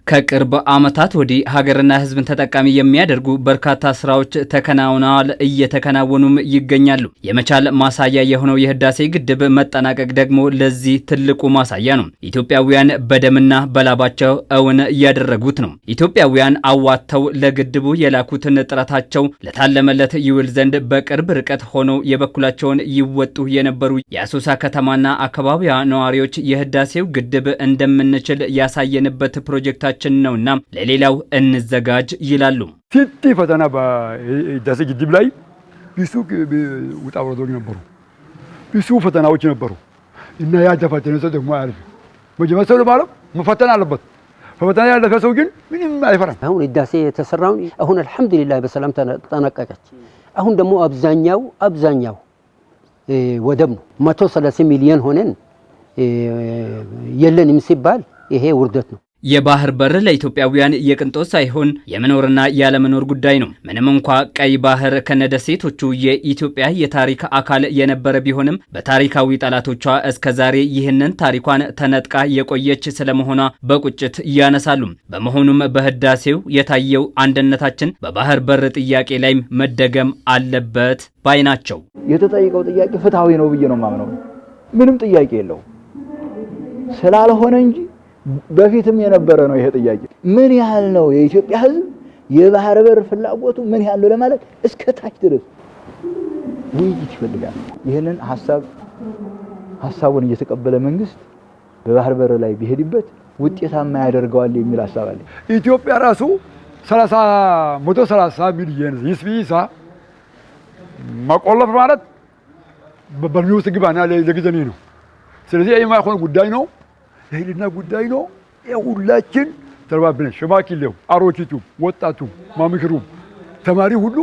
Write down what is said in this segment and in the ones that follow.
ከቅርብ ዓመታት ወዲህ ሀገርና ሕዝብን ተጠቃሚ የሚያደርጉ በርካታ ስራዎች ተከናውነዋል፣ እየተከናወኑም ይገኛሉ። የመቻል ማሳያ የሆነው የህዳሴ ግድብ መጠናቀቅ ደግሞ ለዚህ ትልቁ ማሳያ ነው። ኢትዮጵያውያን በደምና በላባቸው እውን ያደረጉት ነው። ኢትዮጵያውያን አዋጥተው ለግድቡ የላኩትን ጥረታቸው ለታለመለት ይውል ዘንድ በቅርብ ርቀት ሆነው የበኩላቸውን ይወጡ የነበሩ የአሶሳ ከተማና አካባቢዋ ነዋሪዎች የህዳሴው ግድብ እንደምንችል ያሳየንበት ፕሮጀክታቸው ነውና ለሌላው እንዘጋጅ ይላሉ። ሲቲ ፈተና በህዳሴ ግድብ ላይ ብዙ ውጣ ውረዶች ነበሩ፣ ብዙ ፈተናዎች ነበሩ እና ያ ተፈተነ ሰው ደግሞ አይደል መጀመሪያ ሰው ማለት መፈተን አለበት። ፈተና ያለፈ ሰው ግን ምንም አይፈራም። አሁን ህዳሴ የተሰራው አሁን አልহামዱሊላህ በሰላም ተጠናቀቀች። አሁን ደግሞ አብዛኛው ወደብ ነው 130 ሚሊዮን ሆነን የለንም ሲባል ይሄ ውርደት ነው። የባህር በር ለኢትዮጵያውያን የቅንጦት ሳይሆን የመኖርና ያለመኖር ጉዳይ ነው። ምንም እንኳ ቀይ ባህር ከነደሴቶቹ የኢትዮጵያ የታሪክ አካል የነበረ ቢሆንም በታሪካዊ ጠላቶቿ እስከዛሬ ይህንን ታሪኳን ተነጥቃ የቆየች ስለመሆኗ በቁጭት ያነሳሉ። በመሆኑም በህዳሴው የታየው አንድነታችን በባህር በር ጥያቄ ላይ መደገም አለበት ባይ ናቸው። የተጠየቀው ጥያቄ ፍትሃዊ ነው ብዬ ነው ማምነው። ምንም ጥያቄ የለው ስላልሆነ እንጂ በፊትም የነበረ ነው። ይሄ ጥያቄ ምን ያህል ነው የኢትዮጵያ ህዝብ የባህር በር ፍላጎቱ ምን ያህል ነው ለማለት እስከ ታች ድረስ ውይይት ይፈልጋል። ይሄንን ሐሳቡን እየተቀበለ መንግስት በባህር በር ላይ ቢሄድበት ውጤታማ ያደርገዋል የሚል ሐሳብ አለ። ኢትዮጵያ ራሱ 130 ሚሊዮን ይስቢሳ ማቆለፍ ማለት በበርሚውስ ግባና ለጊዜኔ ነው። ስለዚህ የማይሆን ጉዳይ ነው። የህልና ጉዳይ ነው። የሁላችን ተባብረን ሽማግሌው፣ አሮጊቱ፣ ወጣቱ፣ ማምክሩ፣ ተማሪ ሁሉ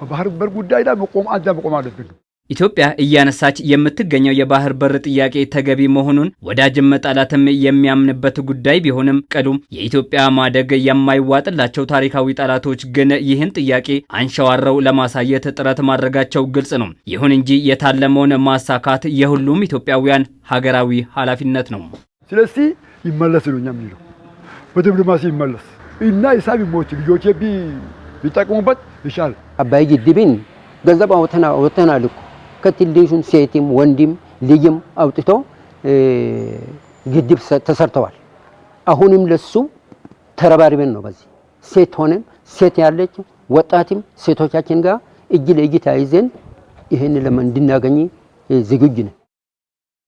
በባህር በር ጉዳይ ላይ መቆም አለብን። ኢትዮጵያ እያነሳች የምትገኘው የባህር በር ጥያቄ ተገቢ መሆኑን ወዳጅም ጠላትም የሚያምንበት ጉዳይ ቢሆንም ቀዱም የኢትዮጵያ ማደግ የማይዋጥላቸው ታሪካዊ ጠላቶች ግን ይህን ጥያቄ አንሸዋረው ለማሳየት ጥረት ማድረጋቸው ግልጽ ነው። ይሁን እንጂ የታለመውን ማሳካት የሁሉም ኢትዮጵያውያን ሀገራዊ ኃላፊነት ነው። ስለዚህ ይመለስ ነው የሚለው በዲፕሎማሲ ይመለስ እና ሂሳብ ሞት ልጆች ቢጠቀሙበት ይሻል። አባይ ግድብን ገንዘብ አውጥተናል እኮ ከትልሹም ሴትም ወንድም ልጅም አውጥቶ ግድብ ተሰርተዋል። አሁንም ለሱ ተረባርበን ነው በዚህ ሴት ሆነን ሴት ያለች ወጣትም ሴቶቻችን ጋር እጅ ለእጅ ተያይዘን ይሄን ለምን እንድናገኝ ዝግጁ ነን።